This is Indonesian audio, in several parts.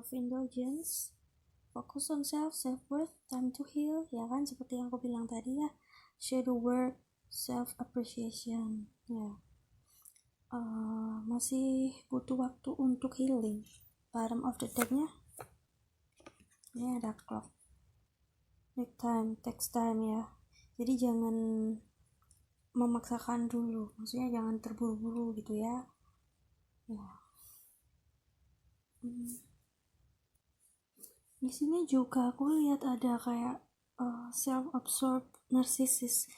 self-indulgence, focus on self-worth, time to heal, ya kan, seperti yang aku bilang tadi ya, shadow work, self-appreciation, ya. Masih butuh waktu untuk healing. Bottom of the deck-nya ini ada clock. Takes time ya. Jadi jangan memaksakan dulu, maksudnya jangan terburu-buru gitu ya. Di sini juga aku lihat ada kayak self-absorbed narcissist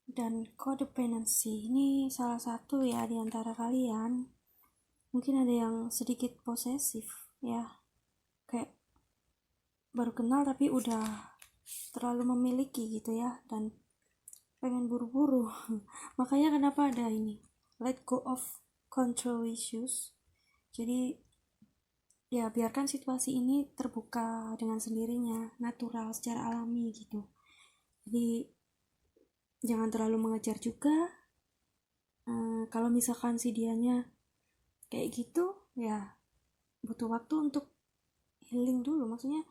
dan codependency. Ini salah satu ya di antara kalian. Mungkin ada yang sedikit posesif ya, kayak baru kenal tapi udah terlalu memiliki gitu ya, dan pengen buru-buru. Makanya kenapa ada ini, let go of control issues. Jadi ya biarkan situasi ini terbuka dengan sendirinya, natural, secara alami gitu. Jadi jangan terlalu mengejar juga. Kalau misalkan si dianya kayak gitu ya butuh waktu untuk healing dulu, maksudnya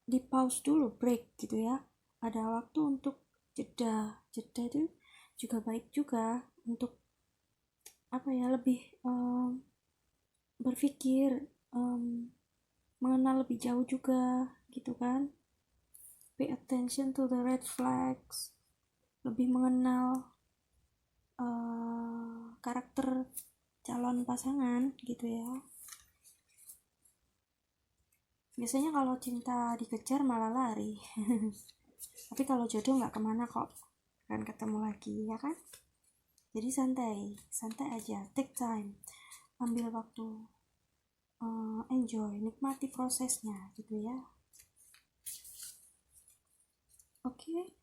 di pause dulu, break gitu ya. Ada waktu untuk jeda itu juga baik juga untuk lebih berpikir, mengenal lebih jauh juga gitu kan. Pay attention to the red flags, lebih mengenal karakter calon pasangan gitu ya. Biasanya kalau cinta dikejar malah lari. Tapi kalau jodoh nggak kemana kok, akan ketemu lagi ya kan. Jadi santai aja, take time, ambil waktu, enjoy, nikmati prosesnya gitu ya. Oke.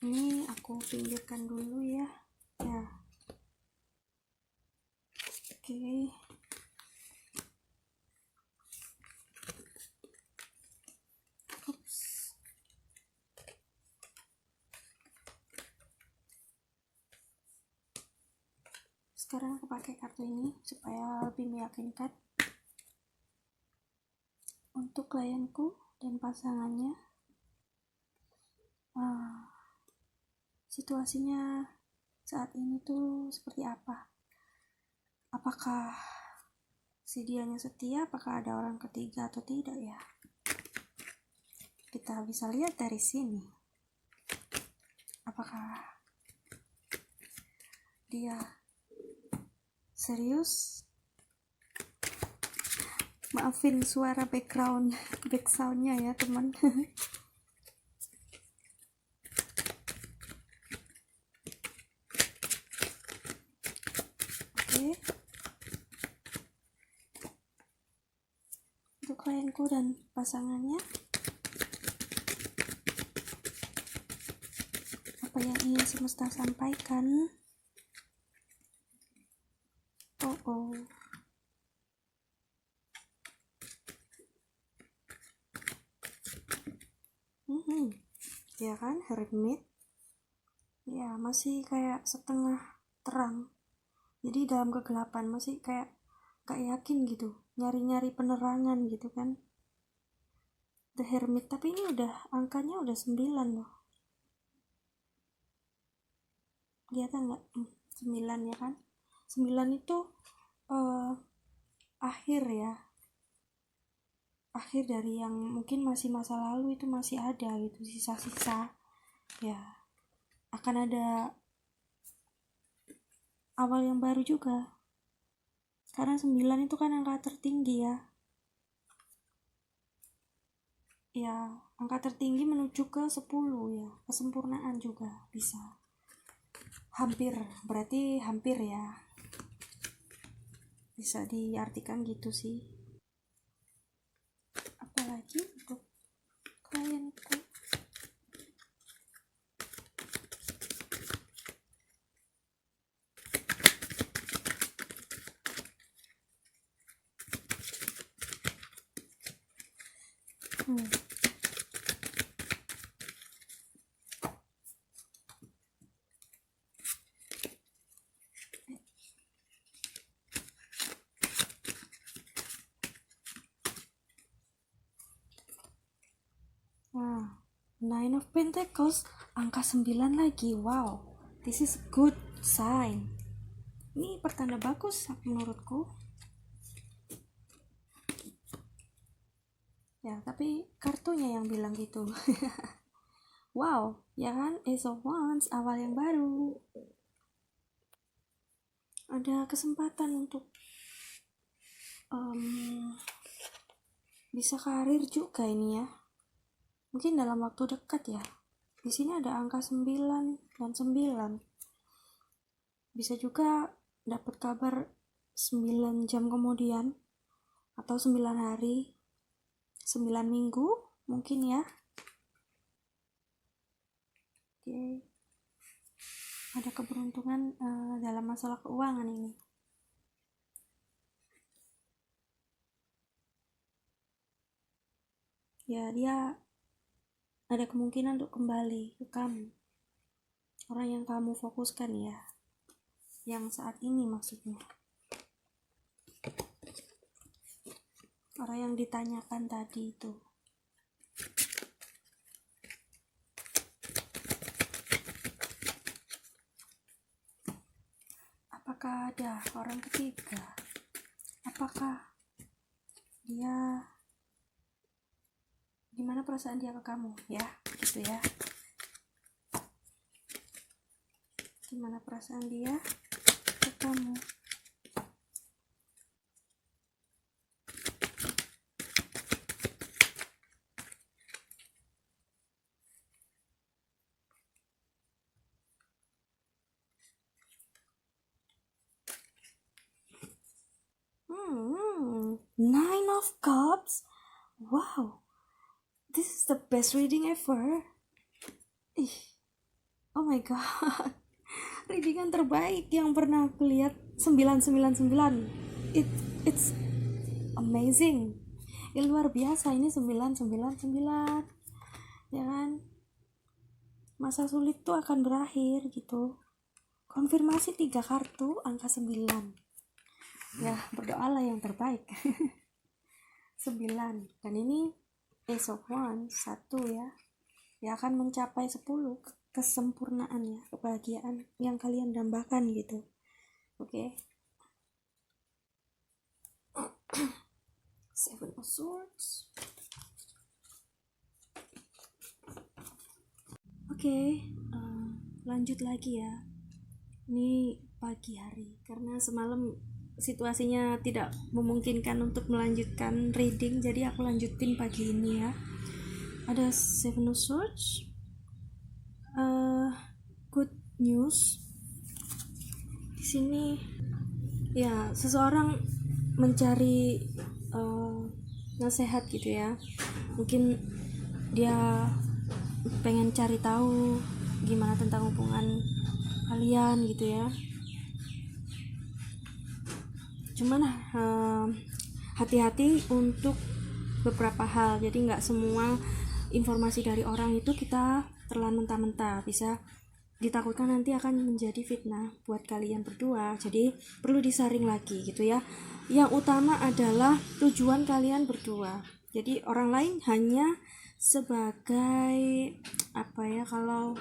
Ini aku pinggirkan dulu ya. Oke. Sekarang aku pakai kartu ini supaya lebih meyakinkan untuk klienku dan pasangannya. Situasinya saat ini tuh seperti apa? Apakah si dianya setia? Apakah ada orang ketiga atau tidak ya? Kita bisa lihat dari sini. Apakah dia serius? Maafin suara back soundnya ya teman. Oke. Untuk klienku dan pasangannya, apa yang ingin semesta sampaikan? Ya kan, hermit ya, masih kayak setengah terang, jadi dalam kegelapan, masih kayak gak yakin gitu, nyari-nyari penerangan gitu kan. The hermit, tapi ini angkanya udah 9 loh, kelihatan gak? 9 ya kan. 9 itu akhir dari yang mungkin masih masa lalu, itu masih ada gitu, sisa-sisa ya. Akan ada awal yang baru juga, karena 9 itu kan angka tertinggi ya, angka tertinggi menuju ke 10 ya, kesempurnaan juga bisa. Berarti hampir ya, bisa diartikan gitu sih. Apalagi untuk klienku, Nine of Pentacles, angka 9 lagi. Wow, this is good sign. Ini pertanda bagus menurutku. Ya, tapi kartunya yang bilang gitu. Wow, ya kan? Ace of Wands, awal yang baru. Ada kesempatan untuk bisa karir juga ini ya. Mungkin dalam waktu dekat ya. Di sini ada angka 9 dan 9. Bisa juga dapat kabar 9 jam kemudian atau 9 hari, 9 minggu mungkin ya. Oke. Ada keberuntungan dalam masalah keuangan ini. Ya, dia ada kemungkinan untuk kembali ke kamu. Orang yang kamu fokuskan ya. Yang saat ini maksudnya. Orang yang ditanyakan tadi itu. Apakah ada orang ketiga? Apakah dia, gimana perasaan dia ke kamu ya, gitu ya. Gimana perasaan dia ke kamu? Nine of Cups. Wow, this is the best reading ever. Oh my god. Readingan terbaik yang pernah aku lihat. 999. It's amazing. Ini luar biasa, ini 999. Ya kan? Masa sulit tuh akan berakhir gitu. Konfirmasi 3 kartu angka 9. Ya, berdoalah yang terbaik. 9. Dan ini Ace of Wands 1 ya. Ya akan mencapai 10 kesempurnaan ya, kebahagiaan yang kalian dambakan gitu. Oke. Seven of Swords. Oke, lanjut lagi ya. Ini pagi hari karena semalam situasinya tidak memungkinkan untuk melanjutkan reading, jadi aku lanjutin pagi ini ya. Ada Seven of Swords, good news di sini ya. Seseorang mencari nasihat gitu ya, mungkin dia pengen cari tahu gimana tentang hubungan kalian gitu ya. Cuman hati-hati untuk beberapa hal, jadi nggak semua informasi dari orang itu kita telan mentah-mentah, bisa ditakutkan nanti akan menjadi fitnah buat kalian berdua, jadi perlu disaring lagi gitu ya. Yang utama adalah tujuan kalian berdua, jadi orang lain hanya sebagai apa ya, kalau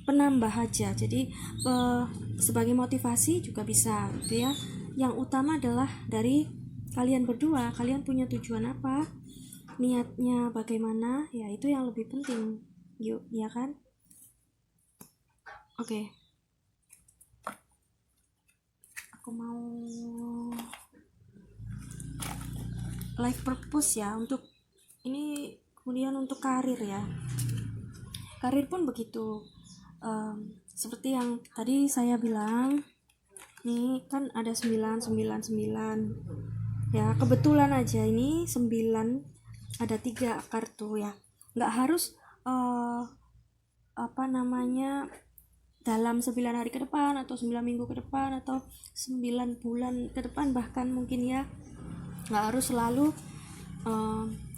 penambah aja, jadi sebagai motivasi juga bisa gitu ya. Yang utama adalah dari kalian berdua, kalian punya tujuan apa, niatnya bagaimana ya, itu yang lebih penting yuk ya kan. Oke. Aku mau life purpose ya untuk ini, kemudian untuk karir ya. Karir pun begitu, seperti yang tadi saya bilang nih, kan ada 999 ya, kebetulan aja ini 9 ada 3 kartu ya. Nggak harus dalam 9 hari ke depan atau 9 minggu ke depan atau 9 bulan ke depan bahkan mungkin ya. Nggak harus selalu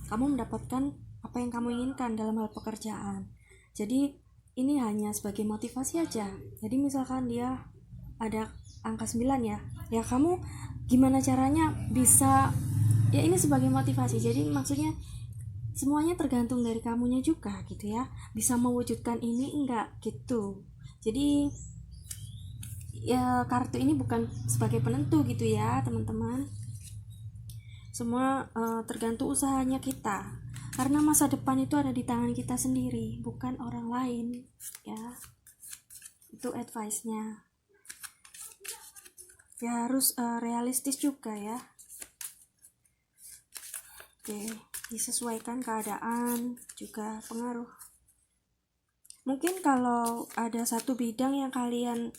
kamu mendapatkan apa yang kamu inginkan dalam hal pekerjaan. Jadi ini hanya sebagai motivasi aja. Jadi misalkan dia ada angka 9 ya, ya kamu gimana caranya bisa, ya ini sebagai motivasi. Jadi maksudnya semuanya tergantung dari kamunya juga gitu ya, bisa mewujudkan ini enggak gitu. Jadi ya kartu ini bukan sebagai penentu gitu ya teman-teman, semua tergantung usahanya kita, karena masa depan itu ada di tangan kita sendiri, bukan orang lain ya. Itu advice-nya ya, harus realistis juga ya. Oke, disesuaikan keadaan juga pengaruh. Mungkin kalau ada satu bidang yang kalian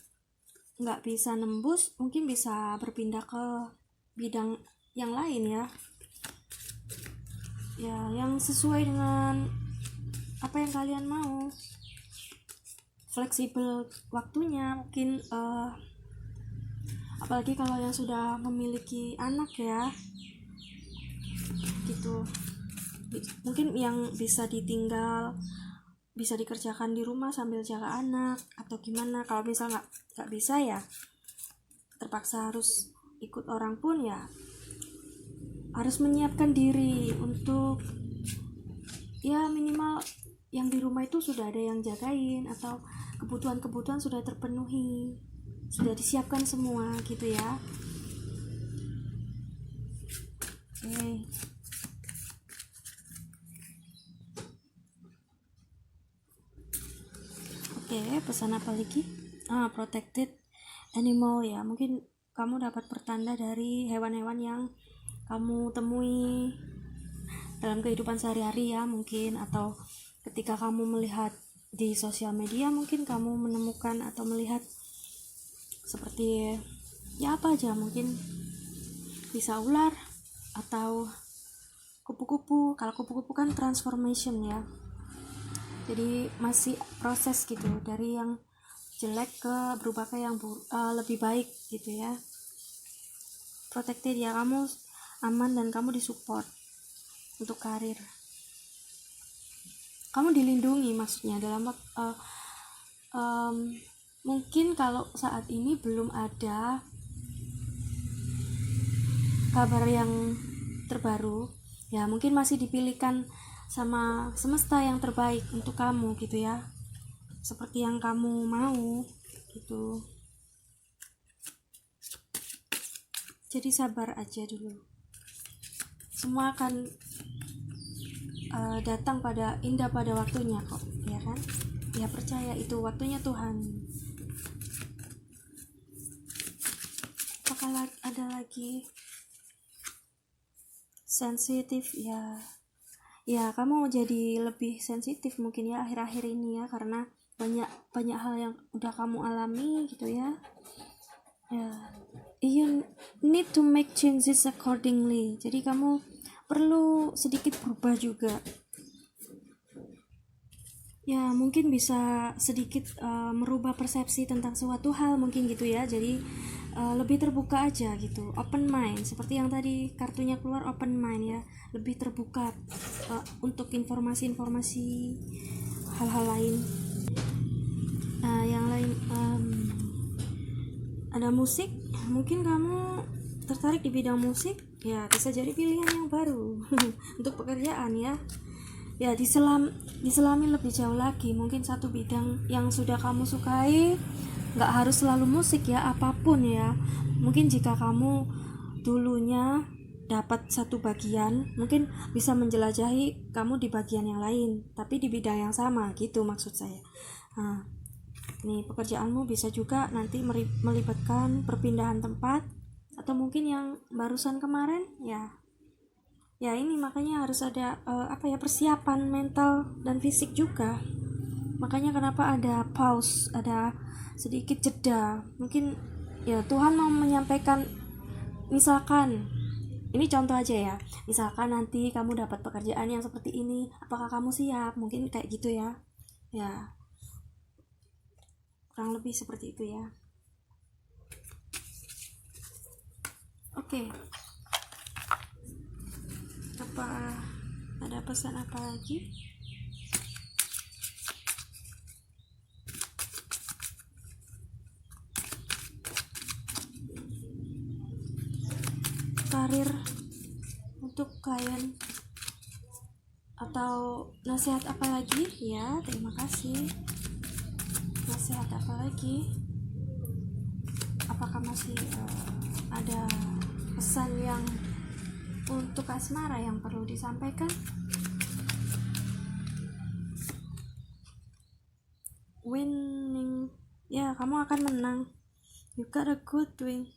nggak bisa nembus, mungkin bisa berpindah ke bidang yang lain ya, yang sesuai dengan apa yang kalian mau, fleksibel waktunya mungkin, apalagi kalau yang sudah memiliki anak ya gitu, mungkin yang bisa ditinggal, bisa dikerjakan di rumah sambil jaga anak atau gimana. Kalau misal nggak bisa ya terpaksa harus ikut orang pun ya harus menyiapkan diri untuk ya minimal yang di rumah itu sudah ada yang jagain, atau kebutuhan-kebutuhan sudah terpenuhi, sudah disiapkan semua gitu ya. Oke, pesan apa lagi? Protected animal ya, mungkin kamu dapat pertanda dari hewan-hewan yang kamu temui dalam kehidupan sehari-hari ya mungkin, atau ketika kamu melihat di sosial media mungkin kamu menemukan atau melihat seperti ya apa aja, mungkin bisa ular atau kupu-kupu. Kalau kupu-kupu kan transformation ya, jadi masih proses gitu, dari yang jelek ke berubah ke yang lebih baik gitu ya. Protected ya, kamu aman dan kamu disupport untuk karir, kamu dilindungi maksudnya dalam mungkin kalau saat ini belum ada kabar yang terbaru ya, mungkin masih dipilihkan sama semesta yang terbaik untuk kamu gitu ya, seperti yang kamu mau gitu. Jadi sabar aja dulu, semua akan datang pada indah pada waktunya kok ya kan. Ya percaya itu waktunya Tuhan. Apakah ada lagi? Sensitif ya, kamu jadi lebih sensitif mungkin ya akhir-akhir ini ya, karena banyak hal yang udah kamu alami gitu ya. You need to make changes accordingly, jadi kamu perlu sedikit berubah juga ya, mungkin bisa sedikit merubah persepsi tentang suatu hal mungkin gitu ya. Jadi lebih terbuka aja gitu, open mind, seperti yang tadi kartunya keluar, open mind ya, lebih terbuka untuk informasi-informasi hal-hal lain. Yang lain ada musik, mungkin kamu tertarik di bidang musik ya, bisa jadi pilihan yang baru untuk pekerjaan ya. Ya diselami lebih jauh lagi, mungkin satu bidang yang sudah kamu sukai, nggak harus selalu musik ya, apapun ya. Mungkin jika kamu dulunya dapat satu bagian, mungkin bisa menjelajahi kamu di bagian yang lain tapi di bidang yang sama gitu maksud saya. Nih pekerjaanmu bisa juga nanti melibatkan perpindahan tempat, atau mungkin yang barusan kemarin ya ini makanya harus ada persiapan mental dan fisik juga. Makanya kenapa ada pause, ada sedikit jeda. Mungkin ya Tuhan mau menyampaikan, misalkan ini contoh aja ya, misalkan nanti kamu dapat pekerjaan yang seperti ini, apakah kamu siap, mungkin kayak gitu ya. Ya kurang lebih seperti itu ya. Oke. Apa ada pesan apa lagi? Karir untuk klien Atau nasihat apa lagi? Ya, terima kasih. Nasihat apa lagi? Apakah masih ada pesan yang untuk asmara yang perlu disampaikan? Winning, ya, kamu akan menang. You got a good thing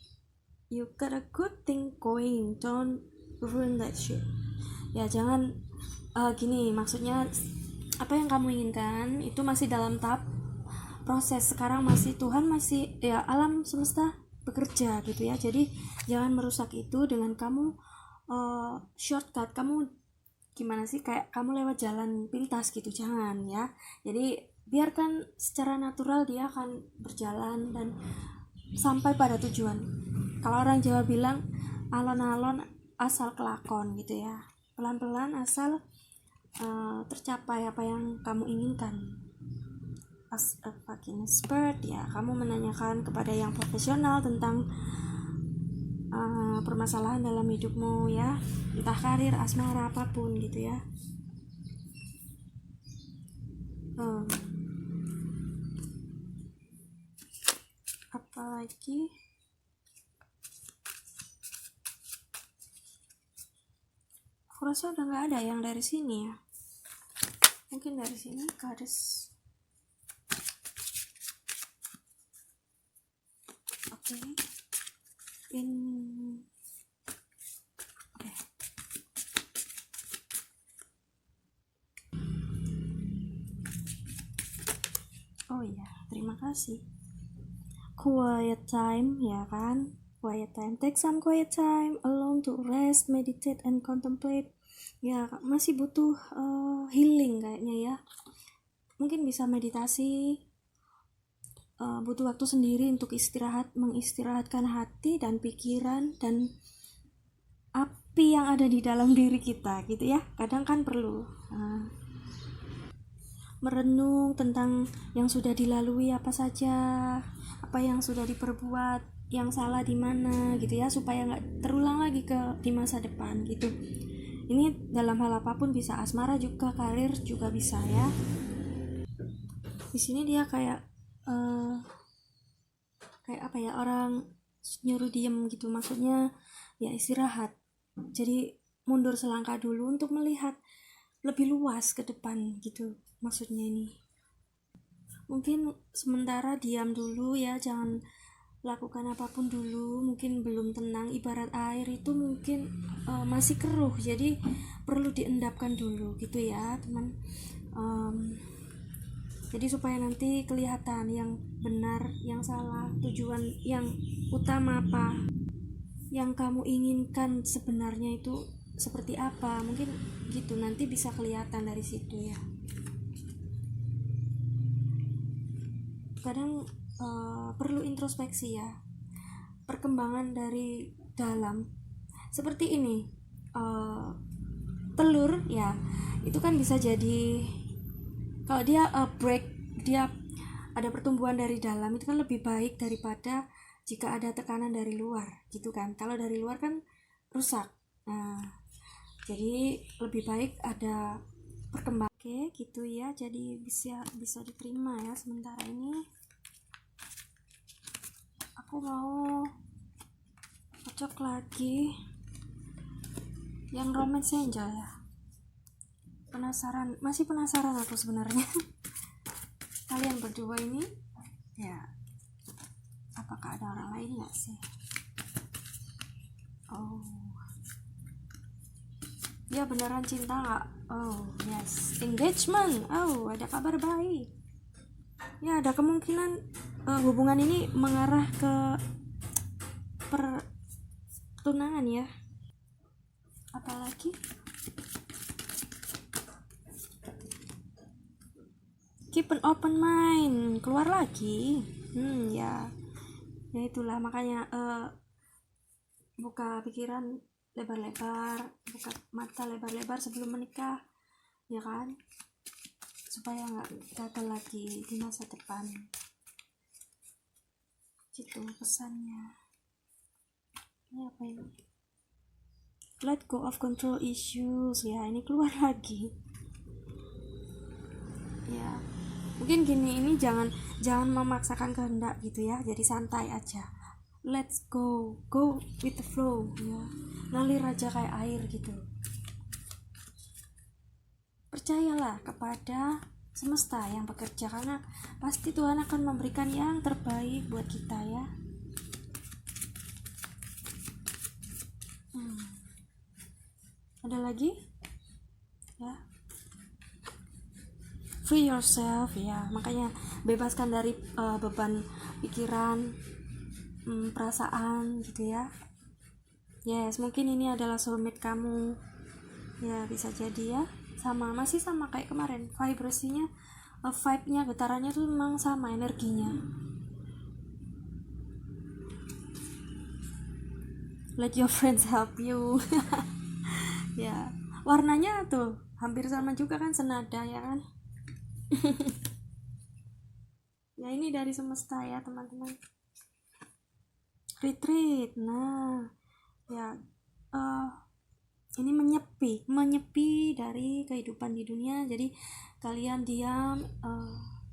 going, don't ruin that shit. Ya, jangan gini, maksudnya apa yang kamu inginkan itu masih dalam tahap proses. Sekarang masih Tuhan masih, ya, alam semesta bekerja gitu ya. Jadi jangan merusak itu dengan kamu shortcut. Kamu gimana sih, kayak kamu lewat jalan pintas gitu, jangan ya. Jadi biarkan secara natural dia akan berjalan dan sampai pada tujuan. Kalau orang Jawa bilang alon-alon asal kelakon gitu ya, pelan-pelan asal tercapai apa yang kamu inginkan. As a fucking expert ya, kamu menanyakan kepada yang profesional tentang permasalahan dalam hidupmu ya, entah karir, asmara, apapun gitu ya. Apalagi aku rasa udah nggak ada yang dari sini ya. Mungkin dari sini garis. Oke. Oke. Oh iya, terima kasih. Quiet time ya kan, quiet time, take some quiet time alone to rest, meditate and contemplate. Ya, masih butuh healing kayaknya ya. Mungkin bisa meditasi, butuh waktu sendiri untuk istirahat, mengistirahatkan hati dan pikiran dan api yang ada di dalam diri kita gitu ya. Kadang kan perlu merenung tentang yang sudah dilalui apa saja, apa yang sudah diperbuat, yang salah di mana gitu ya, supaya nggak terulang lagi di masa depan gitu. Ini dalam hal apapun bisa, asmara juga, karir juga bisa ya. Di sini dia kayak apa ya, orang nyuruh diem gitu, maksudnya ya istirahat. Jadi mundur selangkah dulu untuk melihat lebih luas ke depan gitu maksudnya ini. Mungkin sementara diam dulu ya, jangan lakukan apapun dulu, mungkin belum tenang. Ibarat air itu mungkin masih keruh, jadi perlu diendapkan dulu gitu ya teman. Jadi supaya nanti kelihatan yang benar, yang salah, tujuan yang utama apa, yang kamu inginkan sebenarnya itu seperti apa, mungkin gitu, nanti bisa kelihatan dari situ ya. Kadang perlu introspeksi ya, perkembangan dari dalam. Seperti ini, telur ya, itu kan bisa jadi, kalau dia break, dia ada pertumbuhan dari dalam, itu kan lebih baik daripada jika ada tekanan dari luar gitu kan. Kalau dari luar kan rusak. Nah, jadi lebih baik ada perkembangan. Oke gitu ya, jadi bisa diterima ya sementara ini. Aku mau cocok lagi yang romance angel ya. Masih penasaran aku sebenarnya. Kalian berdua ini ya, apakah ada orang lain nggak sih? Oh ya, beneran cinta nggak? Oh yes, engagement. Oh, ada kabar baik ya, ada kemungkinan hubungan ini mengarah ke pertunangan ya. Apalagi keep an open mind, keluar lagi. Ya itulah makanya buka pikiran lebar-lebar, buka mata lebar-lebar sebelum menikah ya kan, supaya nggak gagal lagi di masa depan gitu pesannya. Ini apa ini, let go of control issues ya, ini keluar lagi. Ya mungkin gini, ini jangan memaksakan kehendak gitu ya, jadi santai aja, let's go with the flow ya, ngalir aja kayak air gitu. Percayalah kepada semesta yang bekerja, karena pasti Tuhan akan memberikan yang terbaik buat kita ya. Ada lagi ya, free yourself ya, makanya bebaskan dari beban pikiran, perasaan gitu ya. Yes, mungkin ini adalah soulmate kamu ya, bisa jadi ya, masih sama kayak kemarin, vibrasinya, vibe-nya, getarannya tuh memang sama, energinya. Let your friends help you. Ya, warnanya tuh hampir sama juga kan, senada ya kan. Ya ini dari semesta ya teman-teman, retreat. Nah ya, ini menyepi dari kehidupan di dunia, jadi kalian diam,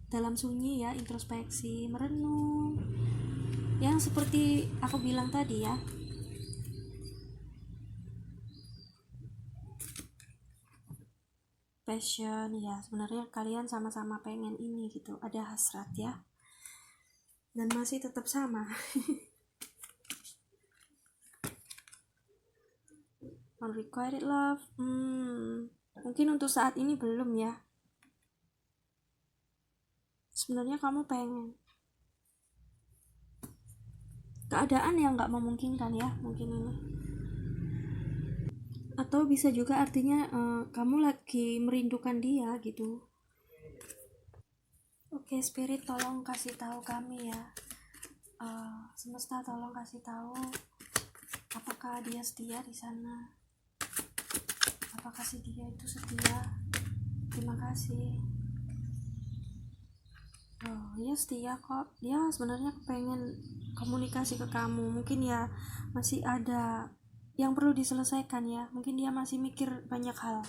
dalam sunyi ya, introspeksi, merenung, yang seperti aku bilang tadi ya. Passion ya, sebenarnya kalian sama-sama pengen ini gitu, ada hasrat ya, dan masih tetap sama. Unrequited love, mungkin untuk saat ini belum ya, sebenarnya kamu pengen, keadaan yang nggak memungkinkan ya mungkin ini, atau bisa juga artinya kamu lagi merindukan dia gitu. Oke, spirit tolong kasih tahu kami ya, semesta tolong kasih tahu, apakah dia setia di sana, apakah si dia itu setia. Terima kasih. Oh ya, setia kok, dia sebenarnya pengen komunikasi ke kamu, mungkin ya masih ada yang perlu diselesaikan ya, mungkin dia masih mikir banyak hal.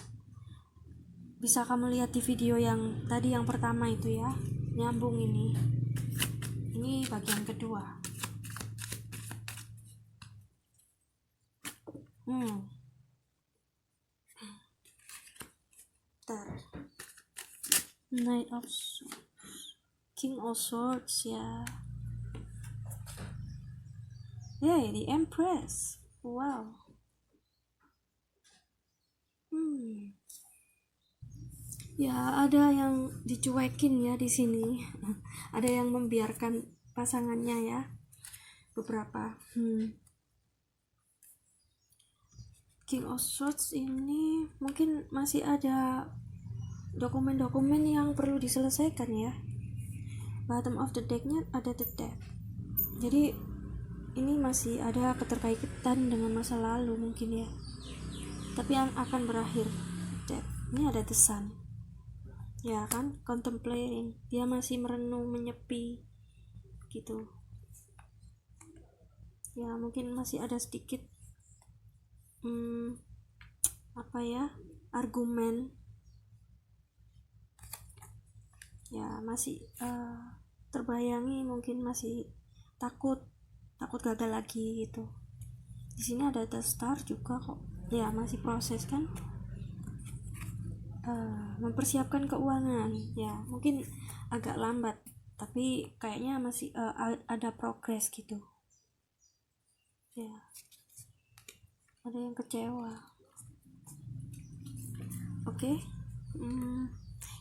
Bisa kamu lihat di video yang tadi, yang pertama itu ya, nyambung ini bagian kedua. Knight of Swords, King of Swords ya. The Empress. Wow. Ya, ada yang dicuekin ya di sini. Ada yang membiarkan pasangannya ya. Beberapa. King of Swords ini mungkin masih ada dokumen-dokumen yang perlu diselesaikan ya. Bottom of the deck-nya ada the Death. Jadi ini masih ada keterkaitan dengan masa lalu mungkin ya, tapi akan berakhir. Death. Ini ada the Sun ya kan, contemplating, dia masih merenung, menyepi gitu ya, mungkin masih ada sedikit argumen ya, masih terbayangi, mungkin masih takut gagal lagi gitu. Di sini ada the Star juga kok ya, masih proses kan, mempersiapkan keuangan ya, mungkin agak lambat tapi kayaknya masih ada progres gitu ya. Ada yang kecewa. Oke.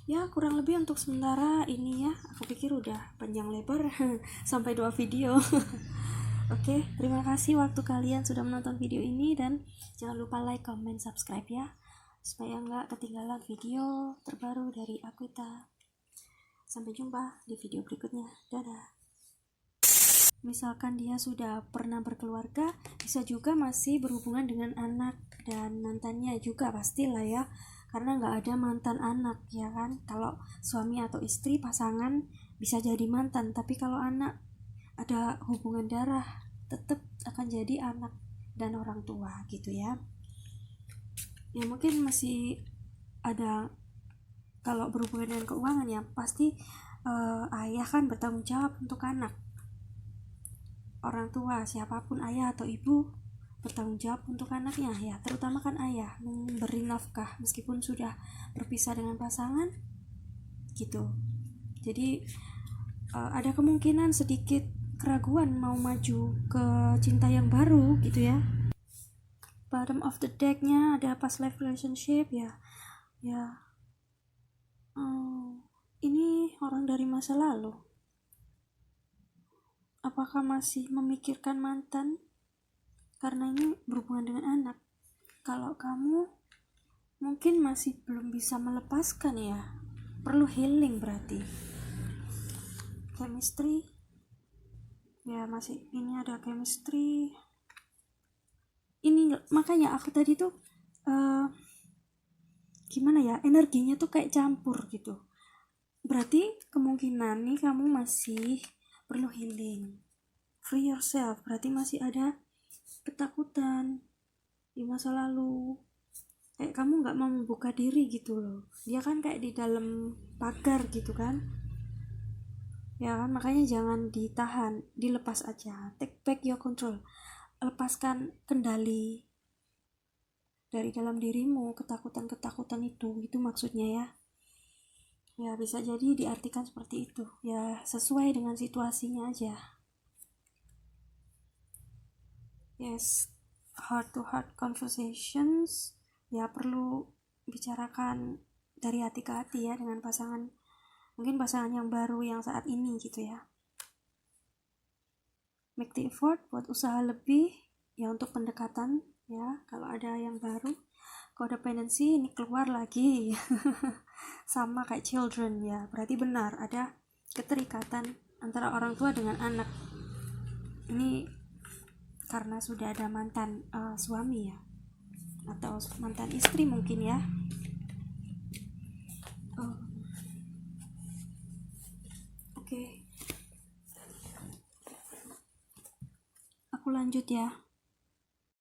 Ya kurang lebih untuk sementara ini ya, aku pikir udah panjang lebar sampai 2 video. Oke, terima kasih waktu kalian sudah menonton video ini, dan jangan lupa like, comment, subscribe ya, supaya nggak ketinggalan video terbaru dari Aquita. Sampai jumpa di video berikutnya. Dadah. Misalkan dia sudah pernah berkeluarga, bisa juga masih berhubungan dengan anak dan mantannya juga, pastilah ya, karena nggak ada mantan anak ya kan. Kalau suami atau istri pasangan bisa jadi mantan, tapi kalau anak ada hubungan darah tetap akan jadi anak dan orang tua gitu ya. Ya mungkin masih ada kalau berhubungan dengan keuangan ya pasti ayah kan bertanggung jawab untuk anak. Orang tua siapapun, ayah atau ibu, bertanggung jawab untuk anaknya ya, terutama kan ayah memberi nafkah meskipun sudah berpisah dengan pasangan gitu. Jadi ada kemungkinan sedikit keraguan mau maju ke cinta yang baru gitu ya. Bottom of the deck-nya ada past life relationship ya. Ini orang dari masa lalu. Apakah masih memikirkan mantan? Karena ini berhubungan dengan anak. Kalau kamu mungkin masih belum bisa melepaskan ya, perlu healing berarti. Chemistry ya, masih ini ada chemistry. Ini makanya aku tadi tuh gimana ya, energinya tuh kayak campur gitu. Berarti kemungkinan nih kamu masih perlu healing. Free yourself, berarti masih ada ketakutan di masa lalu. Kayak kamu gak mau membuka diri gitu loh. Dia kan kayak di dalam pagar gitu kan. Ya kan, makanya jangan ditahan, dilepas aja. Take back your control. Lepaskan kendali dari dalam dirimu, ketakutan-ketakutan itu maksudnya ya. Ya bisa jadi diartikan seperti itu. Ya sesuai dengan situasinya aja. Yes, heart to heart conversations ya perlu bicarakan dari hati ke hati ya dengan pasangan, mungkin pasangan yang baru yang saat ini gitu ya. Make the effort buat usaha lebih ya untuk pendekatan ya. Kalau ada yang baru, codependency ini keluar lagi sama kayak children ya, berarti benar ada keterikatan antara orang tua dengan anak. Ini karena sudah ada mantan suami ya, atau mantan istri mungkin ya. Oke. Aku lanjut ya.